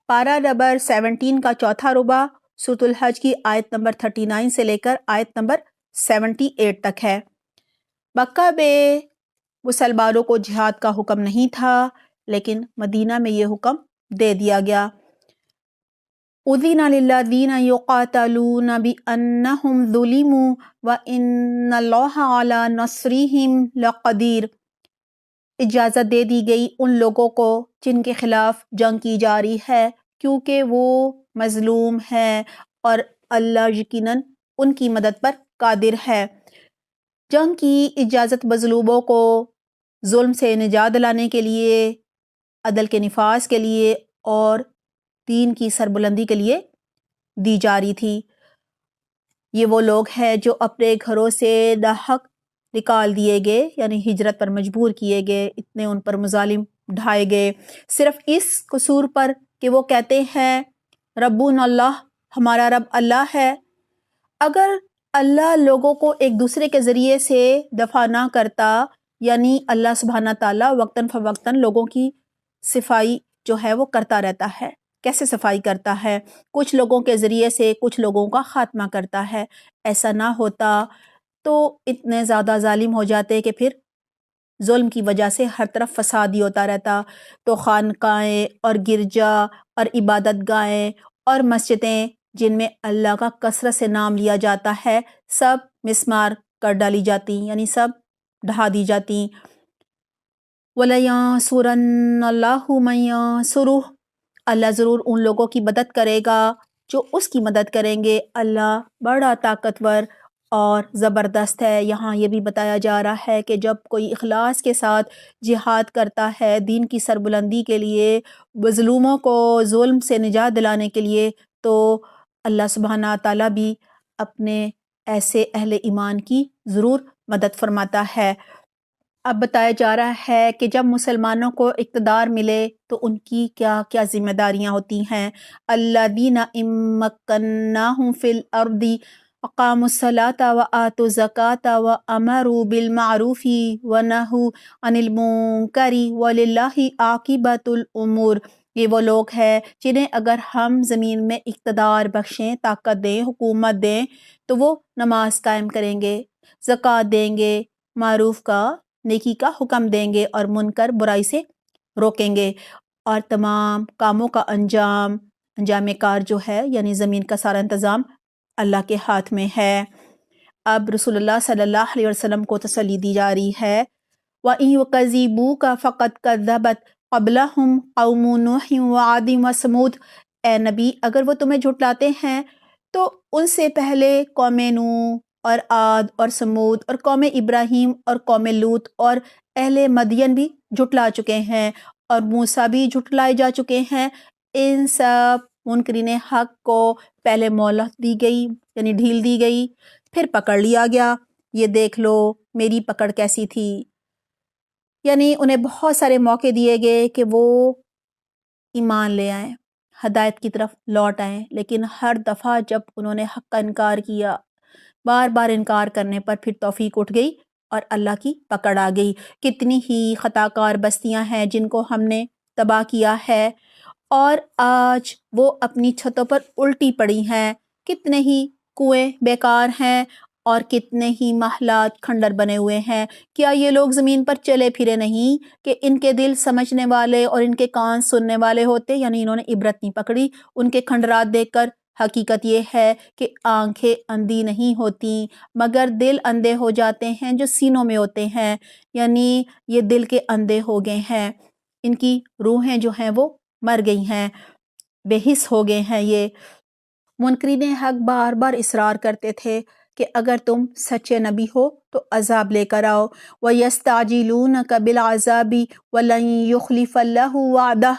پارہ نمبر 17 کا چوتھا ربع سورۃ الحج کی آیت نمبر 39 سے لے کر آیت نمبر 78 تک ہے۔ مکہ میں مسلمانوں کو جہاد کا حکم نہیں تھا، لیکن مدینہ میں یہ حکم دے دیا گیا۔ اذن للذین یقاتلون بانہم ظلموا وان اللہ علی نصرہم لقدیر۔ اجازت دے دی گئی ان لوگوں کو جن کے خلاف جنگ کی جا رہی ہے، کیونکہ وہ مظلوم ہیں اور اللہ یقیناً ان کی مدد پر قادر ہے۔ جنگ کی اجازت مظلوموں کو ظلم سے نجات دلانے کے لیے، عدل کے نفاذ کے لیے اور دین کی سربلندی کے لیے دی جا رہی تھی۔ یہ وہ لوگ ہیں جو اپنے گھروں سے ناحق نکال دیے گئے، یعنی ہجرت پر مجبور کیے گئے، اتنے ان پر مظالم ڈھائے گئے، صرف اس قصور پر کہ وہ کہتے ہیں ربنا اللہ، ہمارا رب اللہ ہے۔ اگر اللہ لوگوں کو ایک دوسرے کے ذریعے سے دفع نہ کرتا، یعنی اللہ سبحانہ تعالیٰ وقتاً فوقتاً لوگوں کی صفائی جو ہے وہ کرتا رہتا ہے۔ کیسے صفائی کرتا ہے؟ کچھ لوگوں کے ذریعے سے کچھ لوگوں کا خاتمہ کرتا ہے۔ ایسا نہ ہوتا تو اتنے زیادہ ظالم ہو جاتے کہ پھر ظلم کی وجہ سے ہر طرف فساد ہی ہوتا رہتا، تو خانقاہیں اور گرجا اور عبادت گاہیں اور مسجدیں جن میں اللہ کا کثرت سے نام لیا جاتا ہے، سب مسمار کر ڈالی جاتی، یعنی سب ڈھا دی جاتی۔ وَلَيَنصُرَنَّ اللَّهُ مَن يَنصُرُهُ، اللہ ضرور ان لوگوں کی مدد کرے گا جو اس کی مدد کریں گے۔ اللہ بڑا طاقتور اور زبردست ہے۔ یہاں یہ بھی بتایا جا رہا ہے کہ جب کوئی اخلاص کے ساتھ جہاد کرتا ہے دین کی سربلندی کے لیے، مظلوموں کو ظلم سے نجات دلانے کے لیے، تو اللہ سبحانہ تعالیٰ بھی اپنے ایسے اہل ایمان کی ضرور مدد فرماتا ہے۔ اب بتایا جا رہا ہے کہ جب مسلمانوں کو اقتدار ملے تو ان کی کیا کیا ذمہ داریاں ہوتی ہیں۔ الذین ان مکناہم فی الارض اقاموا الصلاۃ وآتوا الزکاۃ وامروا بالمعروف ونہوا عن المنکر وللہ عاقبۃ الامور۔ یہ وہ لوگ ہیں جنہیں اگر ہم زمین میں اقتدار بخشیں، طاقت دیں، حکومت دیں، تو وہ نماز قائم کریں گے، زکوٰۃ دیں گے، معروف کا نیکی کا حکم دیں گے اور منکر برائی سے روکیں گے، اور تمام کاموں کا انجام کار جو ہے یعنی زمین کا سارا انتظام اللہ کے ہاتھ میں ہے۔ اب رسول اللہ صلی اللہ علیہ وسلم کو تسلی دی جا رہی ہے وَإِن يُكَذِّبُوكَ فَقَدْ كَذَّبَتْ قَبْلَهُمْ قَوْمُ نُوحٍ وَعَادٍ وَثَمُودَ۔ اے نبی، اگر وہ تمہیں جھٹلاتے ہیں تو ان سے پہلے قوم نوح اور عاد اور سمود اور قوم ابراہیم اور قوم لوط اور اہل مدین بھی جھٹلا چکے ہیں، اور موسیٰ بھی جھٹلائے جا چکے ہیں۔ ان سب منکرین حق کو پہلے مہلت دی گئی، یعنی ڈھیل دی گئی، پھر پکڑ لیا گیا۔ یہ دیکھ لو میری پکڑ کیسی تھی، یعنی انہیں بہت سارے موقع دیے گئے کہ وہ ایمان لے آئیں، ہدایت کی طرف لوٹ آئیں، لیکن ہر دفعہ جب انہوں نے حق کا انکار کیا، بار بار انکار کرنے پر پھر توفیق اٹھ گئی اور اللہ کی پکڑ آ گئی۔ کتنی ہی خطا کار بستیاں ہیں جن کو ہم نے تباہ کیا ہے اور آج وہ اپنی چھتوں پر الٹی پڑی ہیں، کتنے ہی کنویں بیکار ہیں اور کتنے ہی محلات کھنڈر بنے ہوئے ہیں۔ کیا یہ لوگ زمین پر چلے پھرے نہیں کہ ان کے دل سمجھنے والے اور ان کے کان سننے والے ہوتے؟ یعنی انہوں نے عبرت نہیں پکڑی ان کے کھنڈرات دیکھ کر۔ حقیقت یہ ہے کہ آنکھیں اندھی نہیں ہوتی مگر دل اندھے ہو جاتے ہیں جو سینوں میں ہوتے ہیں، یعنی یہ دل کے اندھے ہو گئے ہیں، ان کی روحیں جو ہیں وہ مر گئی ہیں، بے حس ہو گئے ہیں۔ یہ منکرین حق بار بار اصرار کرتے تھے کہ اگر تم سچے نبی ہو تو عذاب لے کر آؤ۔ وَيَسْتَعْجِلُونَكَ بِالْعَذَابِ وَلَن يُخْلِفَ اللَّهُ وَعْدَهُ۔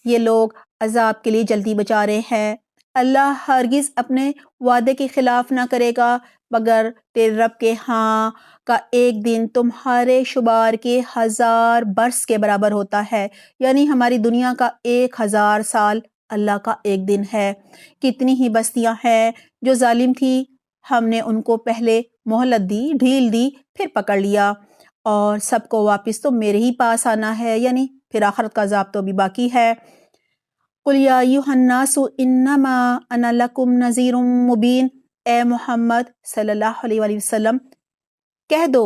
یہ لوگ عذاب کے لیے جلدی بچا رہے ہیں، اللہ ہرگز اپنے وعدے کے خلاف نہ کرے گا، مگر تیرے رب کے ہاں کا ایک دن تمہارے شمار کے 1000 برس کے برابر ہوتا ہے، یعنی ہماری دنیا کا 1000 سال اللہ کا ایک دن ہے۔ کتنی ہی بستیاں ہیں جو ظالم تھی، ہم نے ان کو پہلے مہلت دی، ڈھیل دی، پھر پکڑ لیا، اور سب کو واپس تو میرے ہی پاس آنا ہے، یعنی پھر آخرت کا عذاب تو بھی باقی ہے۔ قل یا ایھا الناس انما انا لکم نذیر مبین، اے محمد صلی اللہ علیہ وآلہ وسلم کہہ دو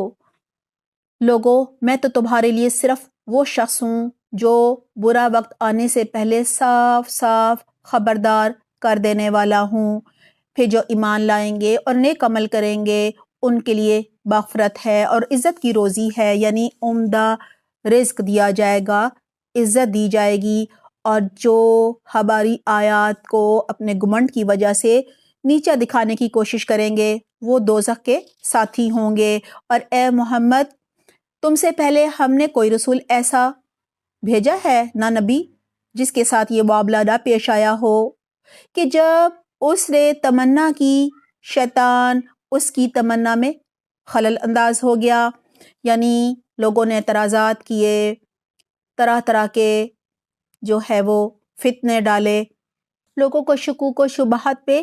لوگو میں تو تمہارے لیے صرف وہ شخص ہوں جو برا وقت آنے سے پہلے صاف صاف خبردار کر دینے والا ہوں۔ پھر جو ایمان لائیں گے اور نیک عمل کریں گے ان کے لیے مغفرت ہے اور عزت کی روزی ہے، یعنی عمدہ رزق دیا جائے گا، عزت دی جائے گی۔ اور جو ہماری آیات کو اپنے گھمنڈ کی وجہ سے نیچا دکھانے کی کوشش کریں گے وہ دوزخ کے ساتھی ہوں گے۔ اور اے محمد تم سے پہلے ہم نے کوئی رسول ایسا بھیجا ہے نہ نبی جس کے ساتھ یہ معاملہ نہ پیش آیا ہو کہ جب اس نے تمنا کی شیطان اس کی تمنا میں خلل انداز ہو گیا، یعنی لوگوں نے اعتراضات کیے، طرح طرح کے جو ہے وہ فتنے ڈالے، لوگوں کو شکوک و شبہات پہ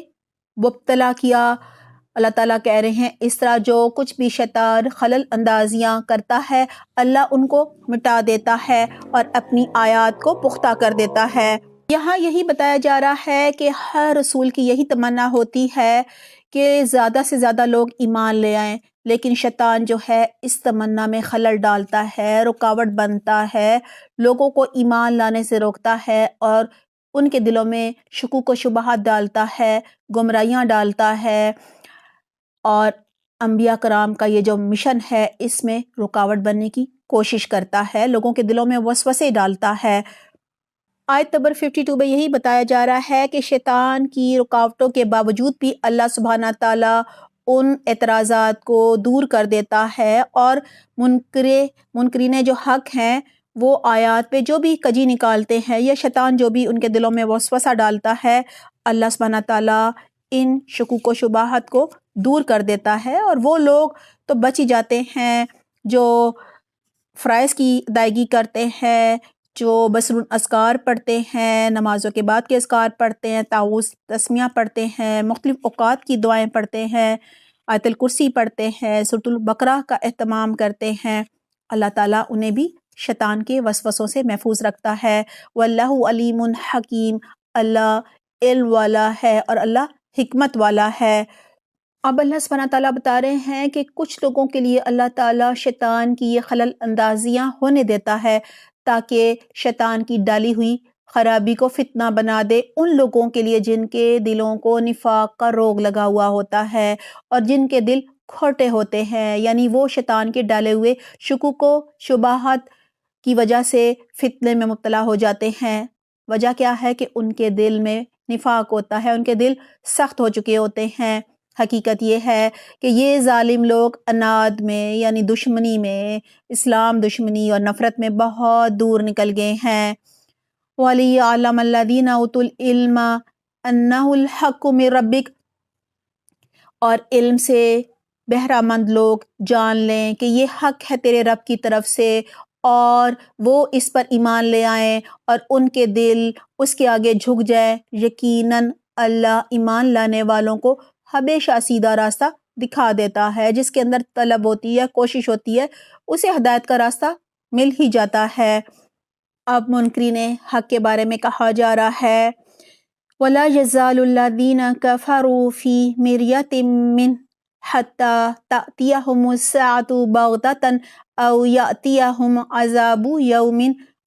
مبتلا کیا۔ اللہ تعالیٰ کہہ رہے ہیں اس طرح جو کچھ بھی شیطان خلل اندازیاں کرتا ہے اللہ ان کو مٹا دیتا ہے اور اپنی آیات کو پختہ کر دیتا ہے۔ یہاں یہی بتایا جا رہا ہے کہ ہر رسول کی یہی تمنا ہوتی ہے کہ زیادہ سے زیادہ لوگ ایمان لے آئیں، لیکن شیطان جو ہے اس تمنا میں خلل ڈالتا ہے، رکاوٹ بنتا ہے، لوگوں کو ایمان لانے سے روکتا ہے اور ان کے دلوں میں شکوک و شبہات ڈالتا ہے، گمراہیاں ڈالتا ہے، اور انبیاء کرام کا یہ جو مشن ہے اس میں رکاوٹ بننے کی کوشش کرتا ہے، لوگوں کے دلوں میں وسوسے ڈالتا ہے۔ آیت نمبر 52 میں یہی بتایا جا رہا ہے کہ شیطان کی رکاوٹوں کے باوجود بھی اللہ سبحانہ تعالیٰ ان اعتراضات کو دور کر دیتا ہے اور منکرین جو حق ہیں وہ آیات پہ جو بھی کجی نکالتے ہیں یا شیطان جو بھی ان کے دلوں میں وسوسہ ڈالتا ہے اللہ سبحانہ تعالیٰ ان شکوک و شبہات کو دور کر دیتا ہے، اور وہ لوگ تو بچ ہی جاتے ہیں جو فرائض کی ادائیگی کرتے ہیں، جو بسر الاذکار پڑھتے ہیں، نمازوں کے بعد کے اذکار پڑھتے ہیں، تعوذ تسمیہ پڑھتے ہیں، مختلف اوقات کی دعائیں پڑھتے ہیں، آیت الکرسی پڑھتے ہیں، سورۃ البقرہ کا اہتمام کرتے ہیں، اللہ تعالیٰ انہیں بھی شیطان کے وسوسوں سے محفوظ رکھتا ہے۔ واللہ علیم حکیم، اللہ علم والا ہے اور اللہ حکمت والا ہے۔ اب اللہ سبحانہ تعالیٰ بتا رہے ہیں کہ کچھ لوگوں کے لیے اللہ تعالیٰ شیطان کی یہ خلل اندازیاں ہونے دیتا ہے تاکہ شیطان کی ڈالی ہوئی خرابی کو فتنہ بنا دے ان لوگوں کے لیے جن کے دلوں کو نفاق کا روگ لگا ہوا ہوتا ہے اور جن کے دل کھوٹے ہوتے ہیں، یعنی وہ شیطان کے ڈالے ہوئے شکوک و شبہات کی وجہ سے فتنے میں مبتلا ہو جاتے ہیں۔ وجہ کیا ہے کہ ان کے دل میں نفاق ہوتا ہے، ان کے دل سخت ہو چکے ہوتے ہیں۔ حقیقت یہ ہے کہ یہ ظالم لوگ اناد میں یعنی دشمنی میں، اسلام دشمنی اور نفرت میں بہت دور نکل گئے ہیں۔ وَلِيَعْلَمَ الَّذِينَ أُوتُوا الْعِلْمَ أَنَّهُ الْحَقُّ مِن رَبِّكَ، اور علم سے بہرہ مند لوگ جان لیں کہ یہ حق ہے تیرے رب کی طرف سے، اور وہ اس پر ایمان لے آئیں اور ان کے دل اس کے آگے جھک جائیں۔ یقیناً اللہ ایمان لانے والوں کو ہمیشہ سیدھا راستہ دکھا دیتا ہے، جس کے اندر طلب ہوتی ہے، کوشش ہوتی ہے، اسے ہدایت کا راستہ مل ہی جاتا ہے۔ اب منکرین حق کے بارے میں کہا جا رہا ہے وَلَا يَزَالُ الَّذِينَ كَفَرُوا فِي مِرْيَةٍ مِّنْهُ حَتَّى تَأْتِيَهُمُ السَّاعَةُ بَغْتَةً أَوْ يَأْتِيَهُمْ عَذَابُ يَوْمٍ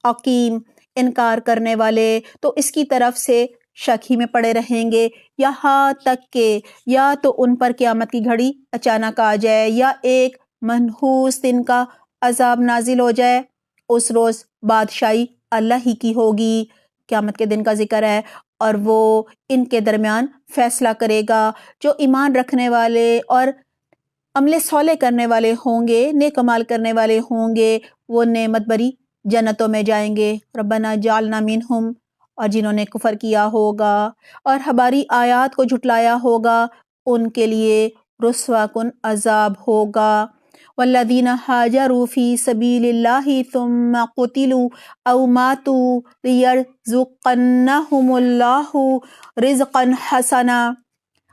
عَقِيمٍ۔ انکار کرنے والے تو اس کی طرف سے شک ہی میں پڑے رہیں گے یہاں تک کہ یا تو ان پر قیامت کی گھڑی اچانک آ جائے یا ایک منحوس دن کا عذاب نازل ہو جائے۔ اس روز بادشاہی اللہ ہی کی ہوگی، قیامت کے دن کا ذکر ہے، اور وہ ان کے درمیان فیصلہ کرے گا۔ جو ایمان رکھنے والے اور عمل صالح کرنے والے ہوں گے، نیک اعمال کرنے والے ہوں گے، وہ نعمت بری جنتوں میں جائیں گے۔ ربنا اجعلنا منہم، اور جنہوں نے کفر کیا ہوگا اور ہماری آیات کو جھٹلایا ہوگا ان کے لیے رسوا کن عذاب ہوگا۔ والذین ہاجروا فی سبیل اللہ ثم قتلوا او ماتوا لیرزقنہم اللہ رزقا حسنا،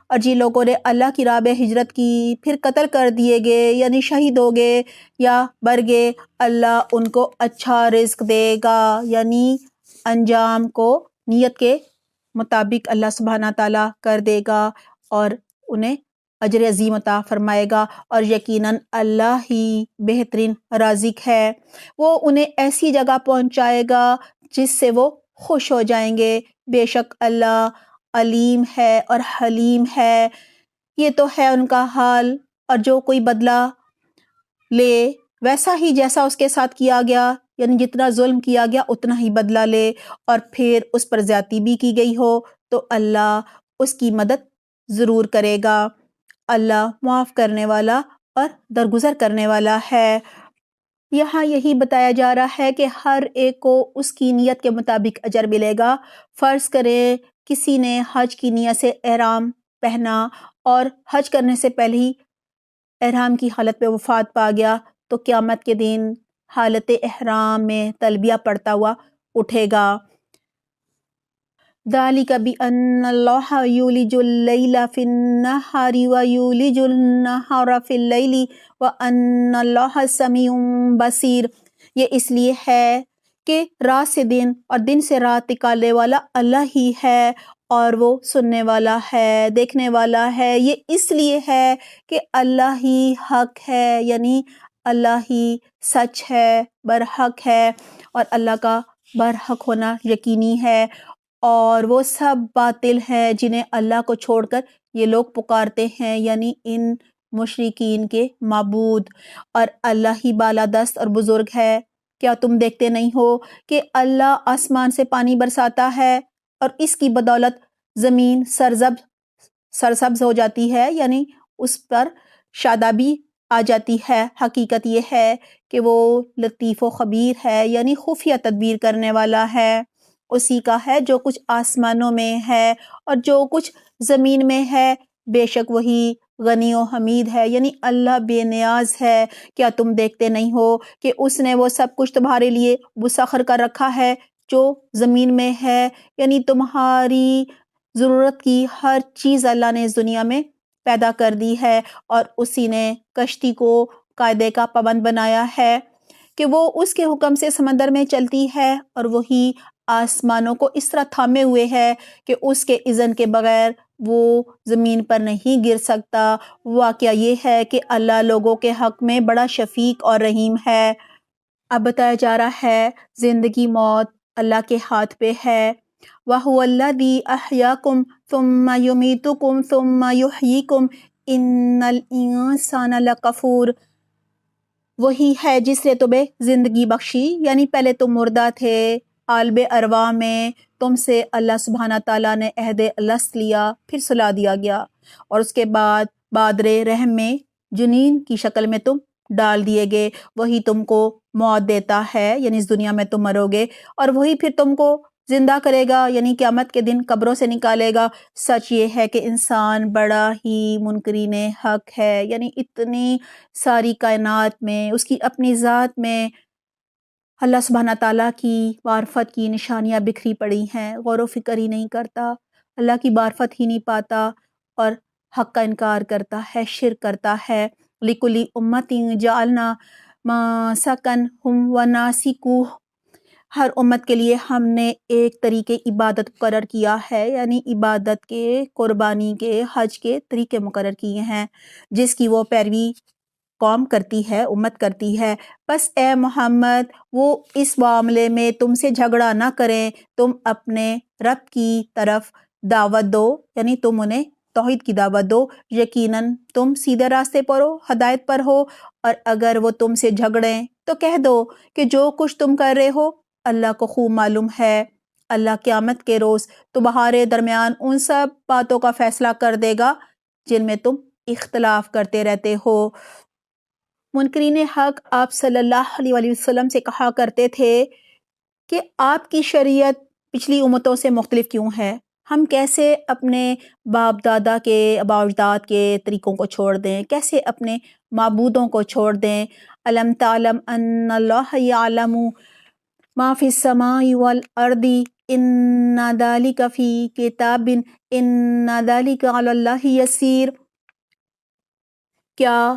اور جن لوگوں نے اللہ کی راہ میں ہجرت کی پھر قتل کر دیے گئے یعنی شہید ہو گئے یا مر گئے، اللہ ان کو اچھا رزق دے گا، یعنی انجام کو نیت کے مطابق اللہ سبحانہ تعالیٰ کر دے گا اور انہیں اجر عظیم عطا فرمائے گا، اور یقیناً اللہ ہی بہترین رازق ہے۔ وہ انہیں ایسی جگہ پہنچائے گا جس سے وہ خوش ہو جائیں گے۔ بے شک اللہ علیم ہے اور حلیم ہے۔ یہ تو ہے ان کا حال، اور جو کوئی بدلہ لے ویسا ہی جیسا اس کے ساتھ کیا گیا، یعنی جتنا ظلم کیا گیا اتنا ہی بدلہ لے، اور پھر اس پر زیادتی بھی کی گئی ہو تو اللہ اس کی مدد ضرور کرے گا۔ اللہ معاف کرنے والا اور درگزر کرنے والا ہے۔ یہاں یہی بتایا جا رہا ہے کہ ہر ایک کو اس کی نیت کے مطابق اجر ملے گا۔ فرض کریں کسی نے حج کی نیت سے احرام پہنا اور حج کرنے سے پہلے ہی احرام کی حالت میں وفات پا گیا، تو قیامت کے دن حالت احرام میں تلبیہ پڑھتا ہوا اٹھے گا۔ ذَلِكَ بِأَنَّ اللَّهَ يُولِجُ اللَّيْلَ فِي النَّهَارِ وَيُولِجُ النَّهَارَ فِي اللَّيْلِ وَأَنَّ اللَّهَ سَمِيعٌ بَصِيرٌ۔ یہ اس لیے ہے کہ رات سے دن اور دن سے رات نکالنے والا اللہ ہی ہے، اور وہ سننے والا ہے، دیکھنے والا ہے۔ یہ اس لیے ہے کہ اللہ ہی حق ہے، یعنی اللہ ہی سچ ہے، برحق ہے، اور اللہ کا برحق ہونا یقینی ہے، اور وہ سب باطل ہیں جنہیں اللہ کو چھوڑ کر یہ لوگ پکارتے ہیں، یعنی ان مشرکین کے معبود، اور اللہ ہی بالادست اور بزرگ ہے۔ کیا تم دیکھتے نہیں ہو کہ اللہ آسمان سے پانی برساتا ہے اور اس کی بدولت زمین سرسبز ہو جاتی ہے، یعنی اس پر شادابی آ جاتی ہے۔ حقیقت یہ ہے کہ وہ لطیف و خبیر ہے، یعنی خفیہ تدبیر کرنے والا ہے۔ اسی کا ہے جو کچھ آسمانوں میں ہے اور جو کچھ زمین میں ہے، بے شک وہی غنی و حمید ہے، یعنی اللہ بے نیاز ہے۔ کیا تم دیکھتے نہیں ہو کہ اس نے وہ سب کچھ تمہارے لیے مسخر کر رکھا ہے جو زمین میں ہے، یعنی تمہاری ضرورت کی ہر چیز اللہ نے اس دنیا میں پیدا کر دی ہے، اور اسی نے کشتی کو قاعدے کا پابند بنایا ہے کہ وہ اس کے حکم سے سمندر میں چلتی ہے، اور وہی آسمانوں کو اس طرح تھامے ہوئے ہے کہ اس کے اذن کے بغیر وہ زمین پر نہیں گر سکتا۔ واقعہ یہ ہے کہ اللہ لوگوں کے حق میں بڑا شفیق اور رحیم ہے۔ اب بتایا جا رہا ہے زندگی موت اللہ کے ہاتھ پہ ہے۔ وَهُوَ الَّذِي أَحْيَاكُمْ ثُمَّ يُمِيتُكُمْ ثُمَّ يُحْيِيكُمْ إِنَّ الْإِنسَانَ لَكَفُورٌ۔ وہی ہے جس نے تمہیں زندگی بخشی، یعنی پہلے تم مردہ تھے، عالم ارواح میں تم سے اللہ سبحانہ تعالیٰ نے عہد الست لیا، پھر سلا دیا گیا، اور اس کے بعد بادر رحم میں جنین کی شکل میں تم ڈال دیے گئے۔ وہی تم کو موت دیتا ہے، یعنی اس دنیا میں تم مرو گے، اور وہی پھر تم کو زندہ کرے گا، یعنی قیامت کے دن قبروں سے نکالے گا۔ سچ یہ ہے کہ انسان بڑا ہی منکرین حق ہے، یعنی اتنی ساری کائنات میں اس کی اپنی ذات میں اللہ سبحانہ تعالیٰ کی معرفت کی نشانیاں بکھری پڑی ہیں، غور و فکر ہی نہیں کرتا، اللہ کی معرفت ہی نہیں پاتا، اور حق کا انکار کرتا ہے، شرک کرتا ہے۔ لِكُلِّ أُمَّةٍ جَعَلْنَا مَنسَكَهُمْ وَنَاسِكَهُمْ۔ ہر امت کے لیے ہم نے ایک طریقے عبادت مقرر کیا ہے، یعنی عبادت کے، قربانی کے، حج کے طریقے مقرر کیے ہیں جس کی وہ پیروی قوم کرتی ہے، امت کرتی ہے۔ بس اے محمد وہ اس معاملے میں تم سے جھگڑا نہ کریں، تم اپنے رب کی طرف دعوت دو، یعنی تم انہیں توحید کی دعوت دو، یقیناً تم سیدھے راستے پر ہو، ہدایت پر ہو، اور اگر وہ تم سے جھگڑیں تو کہہ دو کہ جو کچھ تم کر رہے ہو اللہ کو خوب معلوم ہے۔ اللہ قیامت کے روز تمہارے درمیان ان سب باتوں کا فیصلہ کر دے گا جن میں تم اختلاف کرتے رہتے ہو۔ منکرین حق آپ صلی اللہ علیہ وآلہ وسلم سے کہا کرتے تھے کہ آپ کی شریعت پچھلی امتوں سے مختلف کیوں ہے؟ ہم کیسے اپنے باپ دادا کے، آباء و اجداد کے طریقوں کو چھوڑ دیں؟ کیسے اپنے معبودوں کو چھوڑ دیں؟ الم تعلم ان اللہ یعلم ما فی السماء والارض ان ذلک فی کتاب ان ذلک علی اللہ یسیر۔ کیا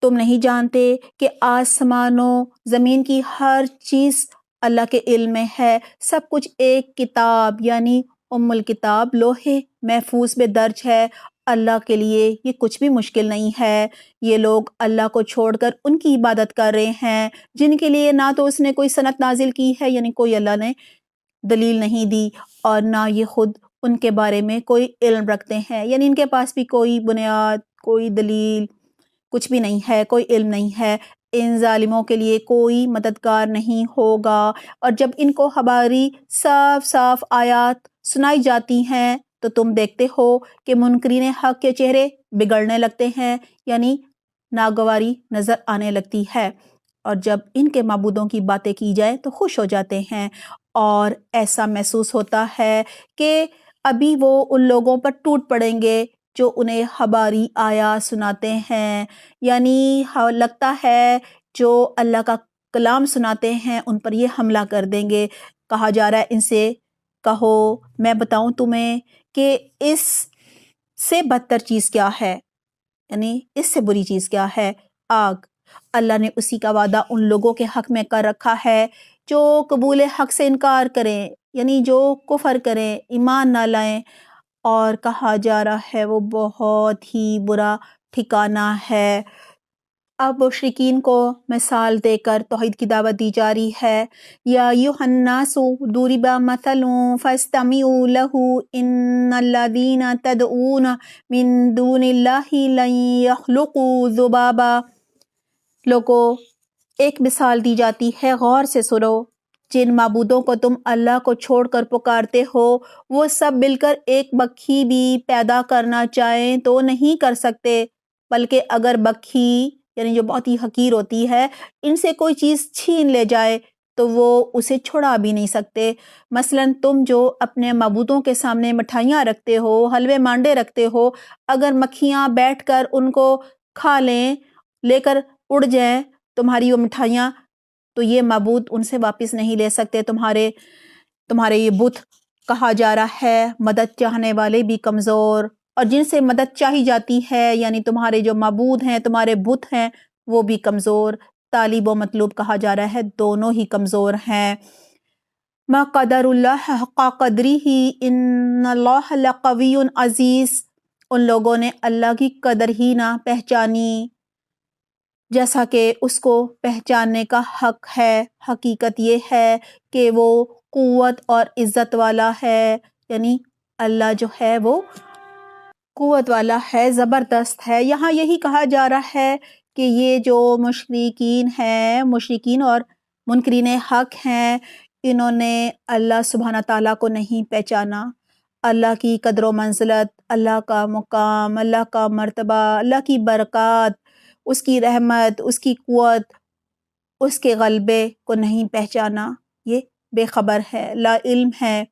تم نہیں جانتے کہ آسمانوں زمین کی ہر چیز اللہ کے علم میں ہے، سب کچھ ایک کتاب یعنی الکتاب لوح محفوظ میں درج ہے۔ اللہ کے لیے یہ کچھ بھی مشکل نہیں ہے۔ یہ لوگ اللہ کو چھوڑ کر ان کی عبادت کر رہے ہیں جن کے لیے نہ تو اس نے کوئی سند نازل کی ہے، یعنی کوئی اللہ نے دلیل نہیں دی، اور نہ یہ خود ان کے بارے میں کوئی علم رکھتے ہیں، یعنی ان کے پاس بھی کوئی بنیاد، کوئی دلیل، کچھ بھی نہیں ہے، کوئی علم نہیں ہے۔ ان ظالموں کے لیے کوئی مددگار نہیں ہوگا۔ اور جب ان کو ہماری صاف صاف آیات سنائی جاتی ہیں تو تم دیکھتے ہو کہ منکرین حق کے چہرے بگڑنے لگتے ہیں، یعنی ناگواری نظر آنے لگتی ہے، اور جب ان کے معبودوں کی باتیں کی جائے تو خوش ہو جاتے ہیں، اور ایسا محسوس ہوتا ہے کہ ابھی وہ ان لوگوں پر ٹوٹ پڑیں گے جو انہیں ہماری آیات سناتے ہیں، یعنی لگتا ہے جو اللہ کا کلام سناتے ہیں ان پر یہ حملہ کر دیں گے۔ کہا جا رہا ہے ان سے کہو میں بتاؤں تمہیں کہ اس سے بدتر چیز کیا ہے، یعنی اس سے بری چیز کیا ہے؟ آگ۔ اللہ نے اسی کا وعدہ ان لوگوں کے حق میں کر رکھا ہے جو قبول حق سے انکار کریں، یعنی جو کفر کریں، ایمان نہ لائیں، اور کہا جا رہا ہے وہ بہت ہی برا ٹھکانہ ہے۔ اب مشرکین کو مثال دے کر توحید کی دعوت دی جا رہی ہے۔ یا ایھا الناس ضرب مثل فاستمعوا له ان الذین تدعون من دون اللہ لن یخلقوا ذبابا۔ لوگو ایک مثال دی جاتی ہے، غور سے سنو۔ جن معبودوں کو تم اللہ کو چھوڑ کر پکارتے ہو وہ سب مل کر ایک مکھی بھی پیدا کرنا چاہیں تو نہیں کر سکتے، بلکہ اگر مکھی یعنی جو بہت ہی حقیر ہوتی ہے ان سے کوئی چیز چھین لے جائے تو وہ اسے چھڑا بھی نہیں سکتے۔ مثلاً تم جو اپنے معبودوں کے سامنے مٹھائیاں رکھتے ہو، حلوے مانڈے رکھتے ہو، اگر مکھیاں بیٹھ کر ان کو کھا لیں، لے کر اڑ جائیں تمہاری وہ مٹھائیاں، تو یہ معبود ان سے واپس نہیں لے سکتے تمہارے یہ بت۔ کہا جا رہا ہے مدد چاہنے والے بھی کمزور، اور جن سے مدد چاہی جاتی ہے یعنی تمہارے جو معبود ہیں، تمہارے بت ہیں، وہ بھی کمزور۔ طالب و مطلوب کہا جا رہا ہے دونوں ہی کمزور ہیں۔ ما قدر اللہ حق قدرہ ان اللہ لقوی عزیز۔ ان لوگوں نے اللہ کی قدر ہی نہ پہچانی جیسا کہ اس کو پہچاننے کا حق ہے۔ حقیقت یہ ہے کہ وہ قوت اور عزت والا ہے، یعنی اللہ جو ہے وہ قوت والا ہے، زبردست ہے۔ یہاں یہی کہا جا رہا ہے کہ یہ جو مشرکین اور منکرین حق ہیں، انہوں نے اللہ سبحانہ تعالیٰ کو نہیں پہچانا، اللہ کی قدر و منزلت، اللہ کا مقام، اللہ کا مرتبہ، اللہ کی برکات، اس کی رحمت، اس کی قوت، اس کے غلبے کو نہیں پہچانا۔ یہ بے خبر ہے، لا علم ہے،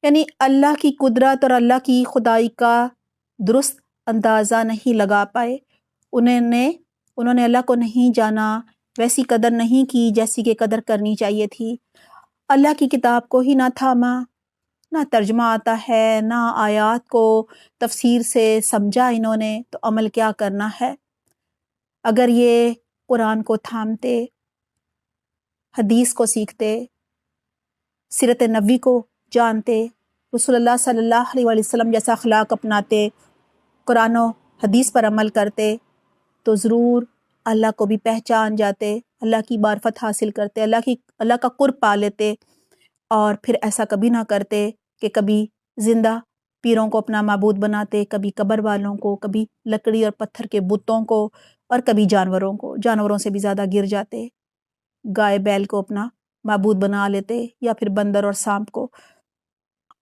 یعنی اللہ کی قدرت اور اللہ کی خدائی کا درست اندازہ نہیں لگا پائے۔ انہوں نے اللہ کو نہیں جانا، ویسی قدر نہیں کی جیسی کہ قدر کرنی چاہیے تھی۔ اللہ کی کتاب کو ہی نہ تھاما، نہ ترجمہ آتا ہے، نہ آیات کو تفسیر سے سمجھا انہوں نے، تو عمل کیا کرنا ہے؟ اگر یہ قرآن کو تھامتے، حدیث کو سیکھتے، سیرت نبوی کو جانتے، رسول اللہ صلی اللہ علیہ وسلم جیسا اخلاق اپناتے، قرآن و حدیث پر عمل کرتے، تو ضرور اللہ کو بھی پہچان جاتے، اللہ کی معرفت حاصل کرتے، اللہ کا قرب پا لیتے، اور پھر ایسا کبھی نہ کرتے کہ کبھی زندہ پیروں کو اپنا معبود بناتے، کبھی قبر والوں کو، کبھی لکڑی اور پتھر کے بتوں کو، اور کبھی جانوروں سے بھی زیادہ گر جاتے، گائے بیل کو اپنا معبود بنا لیتے، یا پھر بندر اور سانپ کو۔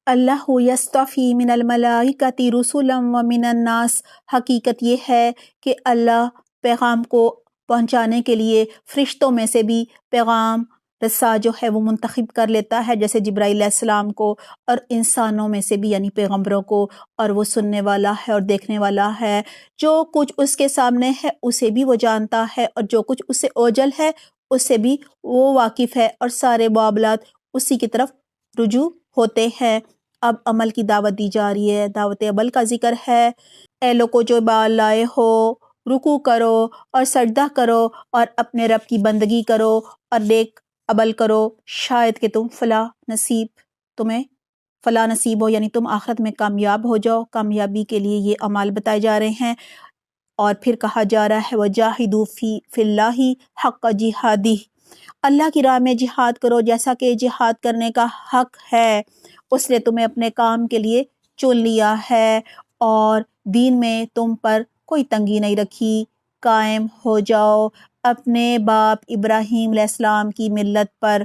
اللہ یصطفی من الملائکۃ رسلا ومن الناس۔ حقیقت یہ ہے کہ اللہ پیغام کو پہنچانے کے لیے فرشتوں میں سے بھی پیغام رساں جو ہے وہ منتخب کر لیتا ہے، جیسے جبرائیل علیہ السلام کو، اور انسانوں میں سے بھی یعنی پیغمبروں کو، اور وہ سننے والا ہے اور دیکھنے والا ہے۔ جو کچھ اس کے سامنے ہے اسے بھی وہ جانتا ہے، اور جو کچھ اس سے اوجل ہے اس سے بھی وہ واقف ہے، اور سارے معاملات اسی کی طرف رجوع ہوتے ہیں۔ اب عمل کی دعوت دی جا رہی ہے، دعوت عمل کا ذکر ہے۔ اے لوگو جو ایمان لائے ہو، رکوع کرو اور سجدہ کرو اور اپنے رب کی بندگی کرو اور نیک عمل کرو شاید کہ تمہیں فلاح نصیب ہو، یعنی تم آخرت میں کامیاب ہو جاؤ۔ کامیابی کے لیے یہ اعمال بتائے جا رہے ہیں، اور پھر کہا جا رہا ہے وَجَاهِدُوا فِي اللَّهِ حَقَّ جِهَادِهِ، اللہ کی راہ میں جہاد کرو جیسا کہ جہاد کرنے کا حق ہے۔ اس نے تمہیں اپنے کام کے لیے چن لیا ہے اور دین میں تم پر کوئی تنگی نہیں رکھی۔ قائم ہو جاؤ اپنے باپ ابراہیم علیہ السلام کی ملت پر۔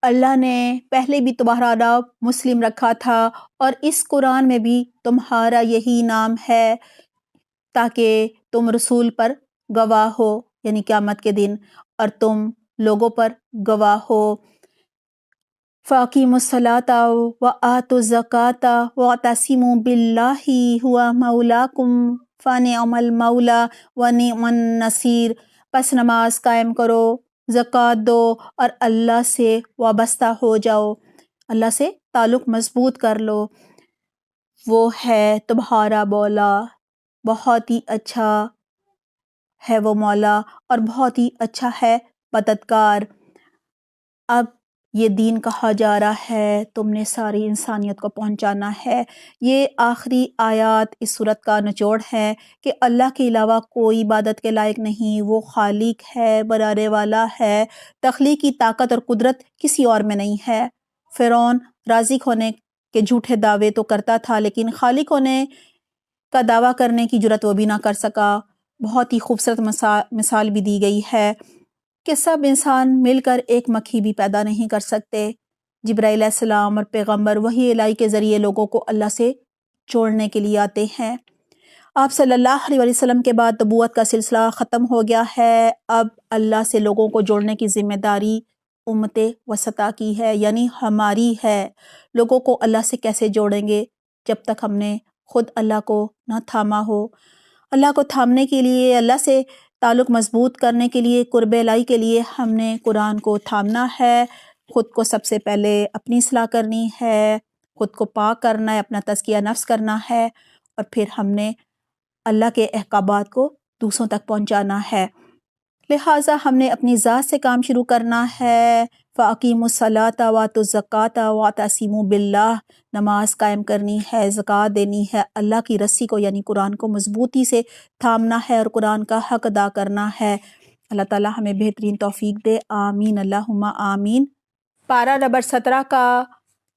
اللہ نے پہلے بھی تمہارا نام مسلم رکھا تھا اور اس قرآن میں بھی تمہارا یہی نام ہے تاکہ تم رسول پر گواہ ہو، یعنی قیامت کے دن، اور تم لوگوں پر گواہ ہو۔ فَأَقِیمُوا الصَّلَاةَ وَآتُوا الزَّکَاةَ وَاعْتَصِمُوا بِاللَّهِ هُوَ مَوْلَاکُمْ فَنِعْمَ الْمَوْلَىٰ وَنِعْمَ النَّصِيرُ، پس نماز قائم کرو، زکوٰۃ دو اور اللہ سے وابستہ ہو جاؤ، اللہ سے تعلق مضبوط کر لو، وہ ہے تمہارا مولا، بہت ہی اچھا ہے وہ مولا اور بہت ہی اچھا ہے مددگار۔ اب یہ دین کہا جا رہا ہے تم نے ساری انسانیت کو پہنچانا ہے۔ یہ آخری آیات اس سورت کا نچوڑ ہے کہ اللہ کے علاوہ کوئی عبادت کے لائق نہیں، وہ خالق ہے، بنانے والا ہے، تخلیق کی طاقت اور قدرت کسی اور میں نہیں ہے۔ فرعون رازق ہونے کے جھوٹے دعوے تو کرتا تھا لیکن خالق ہونے کا دعویٰ کرنے کی جرات وہ بھی نہ کر سکا۔ بہت ہی خوبصورت مثال بھی دی گئی ہے کہ سب انسان مل کر ایک مکھی بھی پیدا نہیں کر سکتے۔ جبرائیل علیہ السلام اور پیغمبر وحی الہی کے ذریعے لوگوں کو اللہ سے جوڑنے کے لیے آتے ہیں۔ آپ صلی اللہ علیہ وسلم کے بعد نبوت کا سلسلہ ختم ہو گیا ہے۔ اب اللہ سے لوگوں کو جوڑنے کی ذمہ داری امت وسطیٰ کی ہے، یعنی ہماری ہے۔ لوگوں کو اللہ سے کیسے جوڑیں گے جب تک ہم نے خود اللہ کو نہ تھاما ہو۔ اللہ کو تھامنے کے لیے، اللہ سے تعلق مضبوط کرنے کے لیے، قرب الہی کے لیے ہم نے قرآن کو تھامنا ہے، خود کو سب سے پہلے اپنی اصلاح کرنی ہے، خود کو پاک کرنا ہے، اپنا تزکیہ نفس کرنا ہے، اور پھر ہم نے اللہ کے احکامات کو دوسروں تک پہنچانا ہے۔ لہٰذا ہم نے اپنی ذات سے کام شروع کرنا ہے۔ فَأَقِیمُوا الصَّلَاةَ وَآتُوا الزَّکَاةَ وَاعْتَصِمُوا بِاللَّهِ، نماز قائم کرنی ہے، زکوٰۃ دینی ہے، اللہ کی رسی کو یعنی قرآن کو مضبوطی سے تھامنا ہے اور قرآن کا حق ادا کرنا ہے۔ اللہ تعالیٰ ہمیں بہترین توفیق دے، آمین اللہم آمین۔ پارہ نمبر 17 کا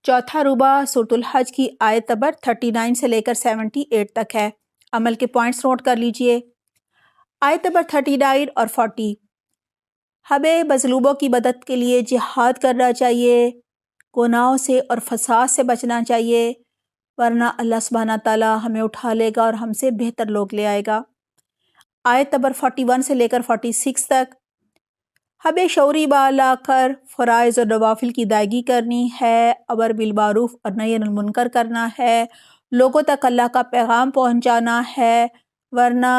چوتھا ربع سورۃ الحج کی آیت نمبر 39 سے لے کر 78 تک ہے۔ عمل کے پوائنٹس نوٹ کر لیجئے۔ آیت نمبر 39 اور 40، ہمیں مظلوموں کی مدد کے لیے جہاد کرنا چاہیے، گناہوں سے اور فساد سے بچنا چاہیے، ورنہ اللہ سبحانہ تعالیٰ ہمیں اٹھا لے گا اور ہم سے بہتر لوگ لے آئے گا۔ آیت نمبر 41 سے لے کر 46 تک، ہمیں شعوری بال لا کر فرائض اور نوافل کی ادائیگی کرنی ہے، امر بالمعروف اور نہی عن المنکر کرنا ہے، لوگوں تک اللہ کا پیغام پہنچانا ہے، ورنہ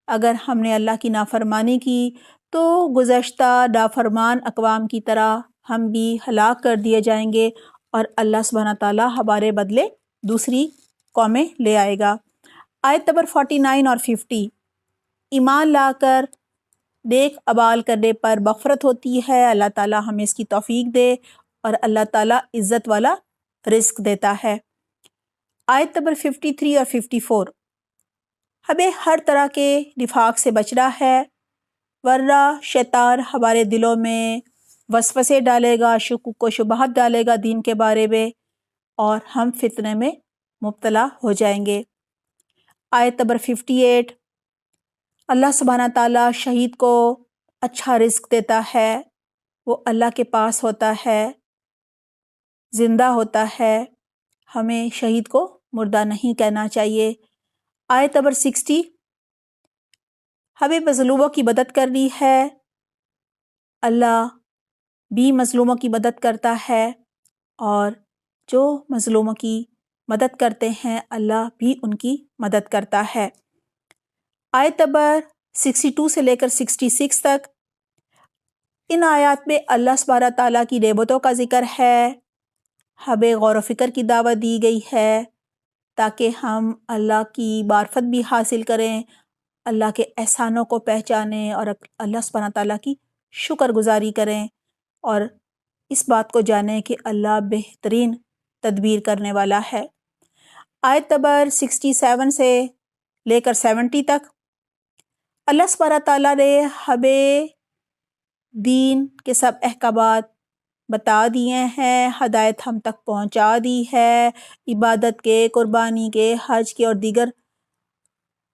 اگر ہم نے اللہ کی نافرمانی کی تو گزشتہ نافرمان اقوام کی طرح ہم بھی ہلاک کر دیے جائیں گے اور اللہ سبحانہ تعالیٰ ہمارے بدلے دوسری قومیں لے آئے گا۔ آیت نمبر 49 اور 50، ایمان لا کر نیک اعمال کرنے پر مغفرت ہوتی ہے، اللہ تعالیٰ ہمیں اس کی توفیق دے اور اللہ تعالیٰ عزت والا رزق دیتا ہے۔ آیت نمبر 53 اور 54، ہمیں ہر طرح کے نفاق سے بچنا ہے، ورنہ شیطان ہمارے دلوں میں وسوسے ڈالے گا، شکوک و شبہات ڈالے گا دین کے بارے میں اور ہم فتنے میں مبتلا ہو جائیں گے۔ آیت نمبر 58، اللہ سبحانہ تعالیٰ شہید کو اچھا رزق دیتا ہے، وہ اللہ کے پاس ہوتا ہے، زندہ ہوتا ہے، ہمیں شہید کو مردہ نہیں کہنا چاہیے۔ آیت نمبر 60، ہمیں مظلوموں کی مدد کرنی ہے، اللہ بھی مظلوموں کی مدد کرتا ہے اور جو مظلوموں کی مدد کرتے ہیں اللہ بھی ان کی مدد کرتا ہے۔ آیت نمبر 62 سے لے کر 66 تک، ان آیات میں اللہ سبحانہ تعالیٰ کی نعمتوں کا ذکر ہے، ہمیں غور و فکر کی دعوت دی گئی ہے تاکہ ہم اللہ کی معرفت بھی حاصل کریں، اللہ کے احسانوں کو پہچانیں اور اللہ سبحانہ تعالیٰ کی شکر گزاری کریں۔ اور اس بات کو جانیں کہ اللہ بہترین تدبیر کرنے والا ہے۔ آیت نمبر 67 سے لے کر 70 تک اللہ سبحانہ تعالیٰ نے ہمیں دین کے سب احکامات بتا دیے ہیں، ہدایت ہم تک پہنچا دی ہے، عبادت کے، قربانی کے، حج کے اور دیگر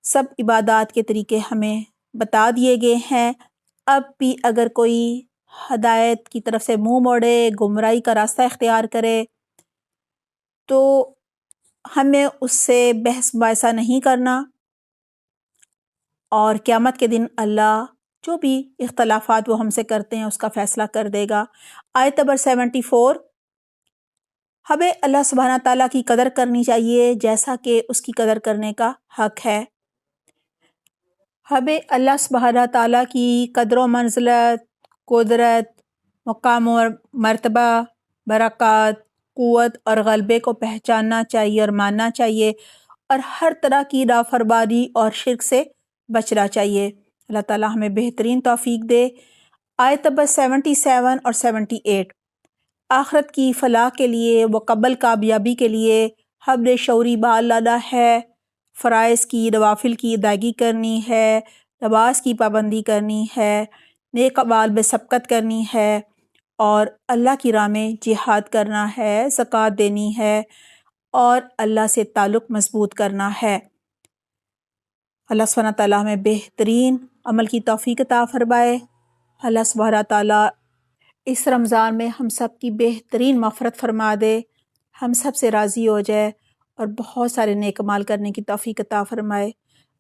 سب عبادات کے طریقے ہمیں بتا دیے گئے ہیں۔ اب بھی اگر کوئی ہدایت کی طرف سے منہ موڑے، گمراہی کا راستہ اختیار کرے تو ہمیں اس سے بحث مباحثہ نہیں کرنا، اور قیامت کے دن اللہ جو بھی اختلافات وہ ہم سے کرتے ہیں اس کا فیصلہ کر دے گا۔ آیت نمبر 74 ہمیں اللہ سبحانہ تعالیٰ کی قدر کرنی چاہیے جیسا کہ اس کی قدر کرنے کا حق ہے۔ ہمیں اللہ سبحانہ تعالیٰ کی قدر و منزلت، قدرت، مقام و مرتبہ، برکات، قوت اور غلبے کو پہچاننا چاہیے اور ماننا چاہیے، اور ہر طرح کی نافرمانی اور شرک سے بچنا چاہیے۔ اللہ تعالیٰ ہمیں بہترین توفیق دے۔ آیت نمبر 77 اور 78 آخرت کی فلاح کے لیے، مکمل کامیابی کے لیے ہم نے شعوری بال لانا ہے، فرائض کی، نوافل کی ادائیگی کرنی ہے، نماز کی پابندی کرنی ہے، نیک اعمال میں سبقت کرنی ہے، اور اللہ کی راہ میں جہاد کرنا ہے، زکوٰۃ دینی ہے، اور اللہ سے تعلق مضبوط کرنا ہے۔ اللہ سبحانہ تعالیٰ ہمیں بہترین عمل کی توفیق عطا فرمائے۔ اللہ سبحانہ تعالیٰ اس رمضان میں ہم سب کی بہترین مغفرت فرما دے، ہم سب سے راضی ہو جائے اور بہت سارے نیک اعمال کرنے کی توفیق عطا فرمائے۔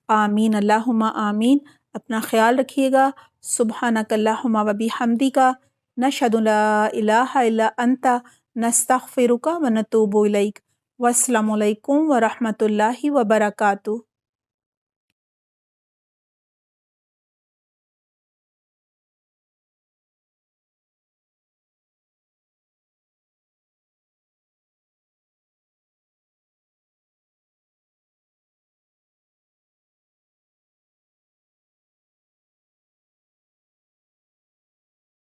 آمین اللہم آمین۔ اپنا خیال رکھیے گا۔ سبحانک اللہم و بحمدک، نشہد لا الہ الا انت، نستغفرک و نتوب الیک۔ والسلام علیکم ورحمۃ اللہ وبرکاتہ۔